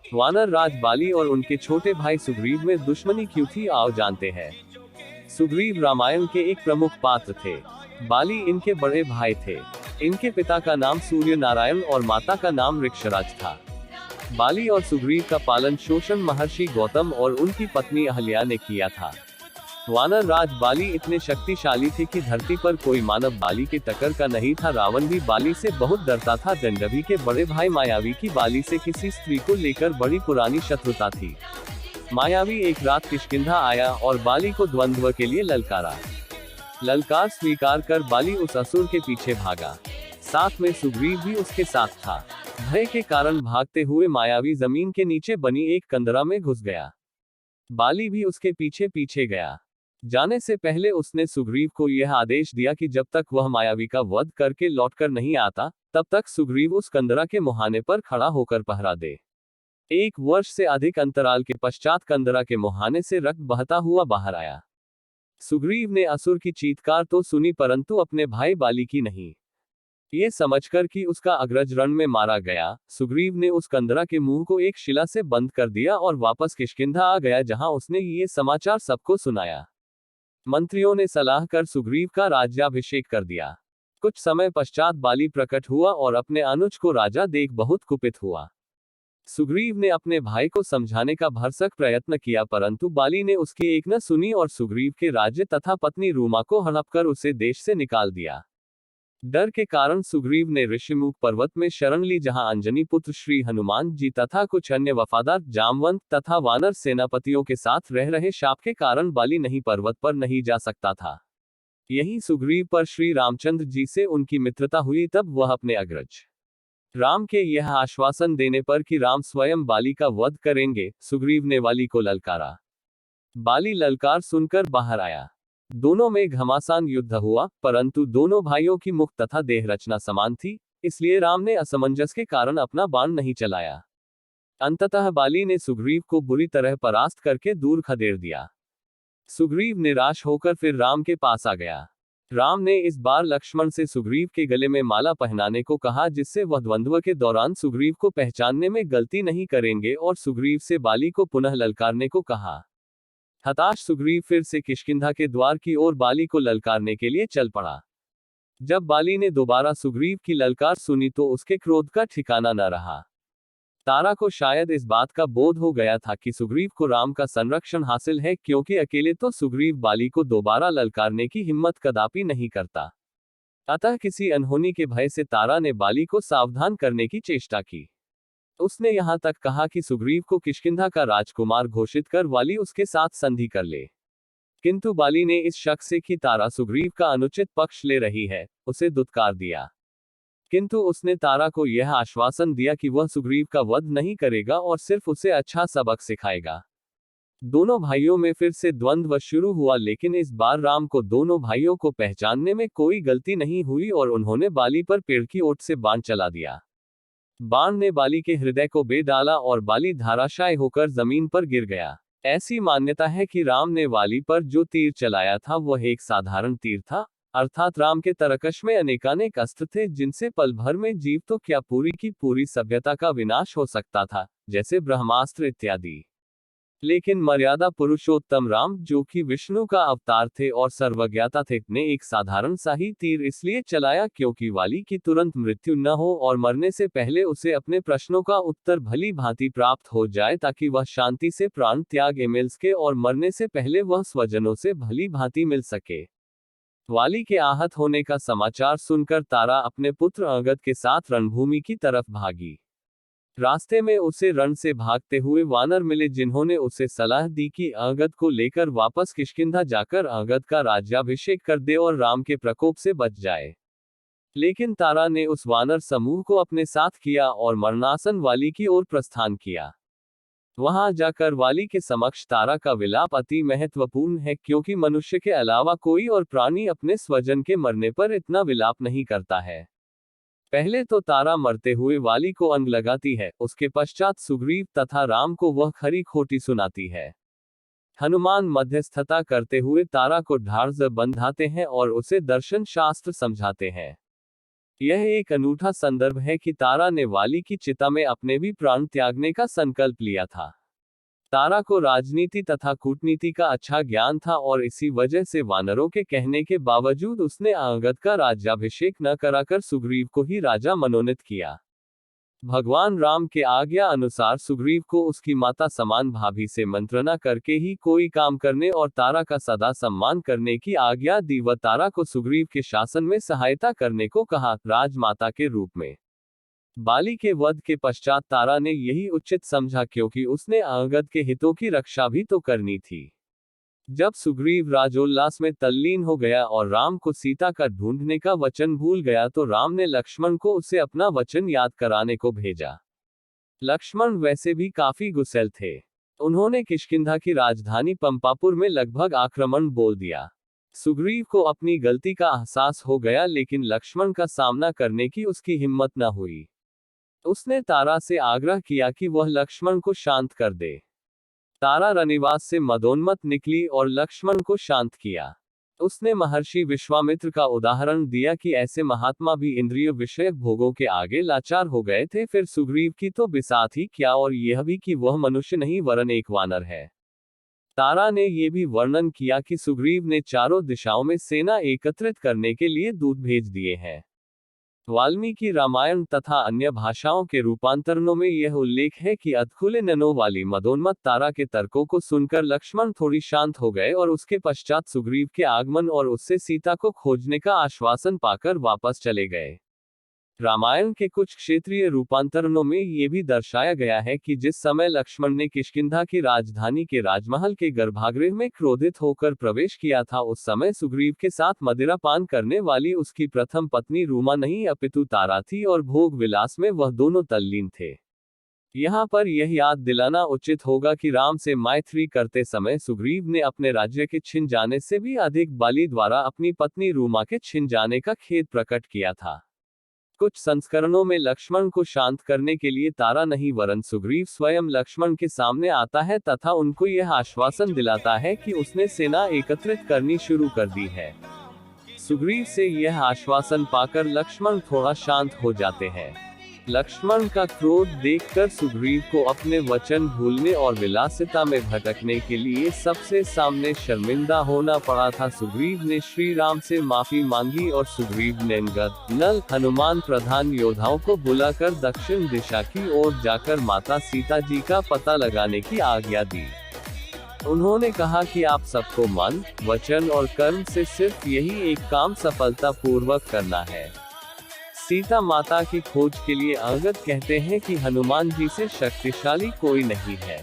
वानर राज बाली और उनके छोटे भाई सुग्रीव में दुश्मनी क्यों थी, आओ जानते हैं। सुग्रीव रामायण के एक प्रमुख पात्र थे। बाली इनके बड़े भाई थे। इनके पिता का नाम सूर्य नारायण और माता का नाम ऋक्षराज था। बाली और सुग्रीव का पालन शोषण महर्षि गौतम और उनकी पत्नी अहल्या ने किया था। वानर राज बाली इतने शक्तिशाली थे कि धरती पर कोई मानव बाली के टक्कर का नहीं था। रावण भी बाली से बहुत डरता था। जंडवी के बड़े भाई मायावी की बाली से किसी स्त्री को लेकर बड़ी पुरानी शत्रुता थी। मायावी एक रात किष्किंधा आया और बाली को द्वंद्व के लिए ललकारा। ललकार स्वीकार कर बाली उस असुर के पीछे भागा। साथ में सुग्रीव भी उसके साथ था। भय के कारण भागते हुए मायावी जमीन के नीचे बनी एक कंदरा में घुस गया। बाली भी उसके पीछे पीछे गया। जाने से पहले उसने सुग्रीव को यह आदेश दिया कि जब तक वह मायावी का वध करके लौटकर नहीं आता, तब तक सुग्रीव उस कंदरा के मुहाने पर खड़ा होकर पहरा दे। 1 वर्ष से अधिक अंतराल के पश्चात कंदरा के मुहाने से रक्त बहता हुआ बाहर आया। सुग्रीव ने असुर की चीत्कार तो सुनी, परंतु अपने भाई बाली की नहीं। ये समझकर कि उसका अग्रज रण में मारा गया, सुग्रीव ने उस कंदरा के मुंह को एक शिला से बंद कर दिया और वापस किष्किंधा आ गया, जहां उसने ये समाचार सबको सुनाया। मंत्रियों ने सलाह कर सुग्रीव का राज्याभिषेक कर दिया। कुछ समय पश्चात बाली प्रकट हुआ और अपने अनुज को राजा देख बहुत कुपित हुआ। सुग्रीव ने अपने भाई को समझाने का भरसक प्रयत्न किया, परंतु बाली ने उसकी एक न सुनी और सुग्रीव के राज्य तथा पत्नी रूमा को हड़पकर उसे देश से निकाल दिया। डर के कारण सुग्रीव ने ऋषिमुख पर्वत में शरण ली, जहां अंजनी पुत्र श्री हनुमान जी तथा कुछ अन्य वफादार जामवंत तथा वानर सेनापतियों के साथ रह रहे। शाप के कारण बाली नहीं पर्वत पर नहीं जा सकता था। यही सुग्रीव पर श्री रामचंद्र जी से उनकी मित्रता हुई। तब वह अपने अग्रज राम के यह आश्वासन देने पर कि राम स्वयं बाली का वध करेंगे, सुग्रीव ने बाली को ललकारा। बाली ललकार सुनकर बाहर आया। दोनों में घमासान युद्ध हुआ, परंतु दोनों भाइयों की मुख तथा देह रचना समान थी, इसलिए राम ने असमंजस के कारण अपना बाण नहीं चलाया। अंततः बाली ने सुग्रीव को बुरी तरह परास्त करके दूर खदेड़ दिया। सुग्रीव निराश होकर फिर राम के पास आ गया। राम ने इस बार लक्ष्मण से सुग्रीव के गले में माला पहनाने को कहा, जिससे वह द्वंद्व के दौरान सुग्रीव को पहचानने में गलती नहीं करेंगे, और सुग्रीव से बाली को पुनः ललकारने को कहा। हताश सुग्रीव फिर से किष्किंधा के द्वार की ओर बाली को ललकारने के लिए चल पड़ा। जब बाली ने दोबारा सुग्रीव की ललकार सुनी तो उसके क्रोध का ठिकाना न रहा। तारा को शायद इस बात का बोध हो गया था कि सुग्रीव को राम का संरक्षण हासिल है, क्योंकि अकेले तो सुग्रीव बाली को दोबारा ललकारने की हिम्मत कदापि नहीं करता। अतः किसी अनहोनी के भय से तारा ने बाली को सावधान करने की चेष्टा की। उसने यहां तक कहा कि सुग्रीव को किष्किंधा का राजकुमार घोषित कर बाली उसके साथ संधि कर ले। किंतु बाली ने इस शक से कि तारा सुग्रीव का अनुचित पक्ष ले रही है, उसे दुत्कार दिया। किंतु उसने तारा को यह आश्वासन दिया कि वह सुग्रीव का वध नहीं करेगा और सिर्फ उसे अच्छा सबक सिखाएगा। दोनों भाइयों में फिर से द्वंद्व शुरू हुआ, लेकिन इस बार राम को दोनों भाइयों को पहचानने में कोई गलती नहीं हुई और उन्होंने बाली पर पेड़ की ओट से बाण चला दिया। बाण ने बाली के हृदय को बे डाला और बाली धाराशायी होकर जमीन पर गिर गया। ऐसी मान्यता है कि राम ने बाली पर जो तीर चलाया था वह एक साधारण तीर था, अर्थात राम के तरकश में अनेकानेक अस्त्र थे, जिनसे पल भर में जीव तो क्या पूरी की पूरी सभ्यता का विनाश हो सकता था, जैसे ब्रह्मास्त्र इत्यादि। लेकिन मर्यादा पुरुषोत्तम राम, जो कि विष्णु का अवतार थे और सर्वज्ञाता थे, ने एक साधारण सा ही तीर इसलिए चलाया क्योंकि बाली की तुरंत मृत्यु न हो और मरने से पहले उसे अपने प्रश्नों का उत्तर भली भांति प्राप्त हो जाए, ताकि वह शांति से प्राण त्याग मिल सके और मरने से पहले वह स्वजनों से भली भांति मिल सके। वाली के आहत होने का समाचार सुनकर तारा अपने पुत्र अंगद के साथ रणभूमि की तरफ भागी। रास्ते में उसे रण से भागते हुए वानर मिले, जिन्होंने उसे सलाह दी कि अंगद को लेकर वापस किष्किंधा जाकर अंगद का राज्याभिषेक कर दे और राम के प्रकोप से बच जाए। लेकिन तारा ने उस वानर समूह को अपने साथ किया और मरणासन वाली की ओर प्रस्थान किया। वहां जाकर वाली के समक्ष तारा का विलाप अति महत्वपूर्ण है, क्योंकि मनुष्य के अलावा कोई और प्राणी अपने स्वजन के मरने पर इतना विलाप नहीं करता है। पहले तो तारा मरते हुए वाली को अंग लगाती है, उसके पश्चात सुग्रीव तथा राम को वह खरी खोटी सुनाती है। हनुमान मध्यस्थता करते हुए तारा को ढाढ़ बंधाते हैं और उसे दर्शन शास्त्र समझाते हैं। यह एक अनूठा संदर्भ है कि तारा ने वाली की चिता में अपने भी प्राण त्यागने का संकल्प लिया था। तारा को राजनीति तथा कूटनीति का अच्छा ज्ञान था और इसी वजह से वानरों के कहने के बावजूद उसने अंगद का राज्याभिषेक न कराकर सुग्रीव को ही राजा मनोनीत किया। भगवान राम के आज्ञा अनुसार सुग्रीव को उसकी माता समान भाभी से मंत्रणा करके ही कोई काम करने और तारा का सदा सम्मान करने की आज्ञा दी व तारा को सुग्रीव के शासन में सहायता करने को कहा, राजमाता के रूप में। बाली के वध के पश्चात तारा ने यही उचित समझा, क्योंकि उसने अंगद के हितों की रक्षा भी तो करनी थी। जब सुग्रीव राजोल्लास में तल्लीन हो गया और राम को सीता का ढूंढने का वचन भूल गया तो राम ने लक्ष्मण को उसे अपना वचन याद कराने को भेजा। लक्ष्मण वैसे भी काफी गुस्सैल थे। उन्होंने किष्किंधा की राजधानी पंपापुर में लगभग आक्रमण बोल दिया। सुग्रीव को अपनी गलती का एहसास हो गया, लेकिन लक्ष्मण का सामना करने की उसकी हिम्मत न हुई। उसने तारा से आग्रह किया कि वह लक्ष्मण को शांत कर दे। तारा रनिवास से मदोन्मत्त निकली और लक्ष्मण को शांत किया। उसने महर्षि विश्वामित्र का उदाहरण दिया कि ऐसे महात्मा भी इंद्रिय विषयक भोगों के आगे लाचार हो गए थे। फिर सुग्रीव की तो बिसात ही क्या, और यह भी कि वह मनुष्य नहीं वरन एक वानर है। तारा ने यह भी वर्णन किया कि सुग्रीव ने चारों दिशाओं में सेना एकत्रित करने के लिए दूत भेज दिए हैं। वाल्मीकि रामायण तथा अन्य भाषाओं के रूपांतरणों में यह उल्लेख है कि अधखुले नैनों वाली मदोन्मत्त तारा के तर्कों को सुनकर लक्ष्मण थोड़ी शांत हो गए और उसके पश्चात सुग्रीव के आगमन और उससे सीता को खोजने का आश्वासन पाकर वापस चले गए। रामायण के कुछ क्षेत्रीय रूपांतरणों में ये भी दर्शाया गया है कि जिस समय लक्ष्मण ने किष्किंधा की राजधानी के राजमहल के गर्भागृह में क्रोधित होकर प्रवेश किया था, उस समय सुग्रीव के साथ मदिरा पान करने वाली उसकी प्रथम पत्नी रूमा नहीं अपितु तारा थी और भोग विलास में वह दोनों तल्लीन थे। यहाँ पर यह याद दिलाना उचित होगा कि राम से मैत्री करते समय सुग्रीव ने अपने राज्य के छिन जाने से भी अधिक बाली द्वारा अपनी पत्नी रूमा के छिन जाने का खेद प्रकट किया था। कुछ संस्करणों में लक्ष्मण को शांत करने के लिए तारा नहीं वरन सुग्रीव स्वयं लक्ष्मण के सामने आता है तथा उनको यह आश्वासन दिलाता है कि उसने सेना एकत्रित करनी शुरू कर दी है। सुग्रीव से यह आश्वासन पाकर लक्ष्मण थोड़ा शांत हो जाते हैं। लक्ष्मण का क्रोध देखकर सुग्रीव को अपने वचन भूलने और विलासिता में भटकने के लिए सबसे सामने शर्मिंदा होना पड़ा था। सुग्रीव ने श्री राम से माफी मांगी और सुग्रीव ने अंगद, नल, हनुमान प्रधान योद्धाओं को बुलाकर दक्षिण दिशा की ओर जाकर माता सीता जी का पता लगाने की आज्ञा दी। उन्होंने कहा कि आप सबको मन, वचन और कर्म से सिर्फ यही एक काम सफलतापूर्वक करना है। सीता माता की खोज के लिए अंगद कहते हैं कि हनुमान जी से शक्तिशाली कोई नहीं है।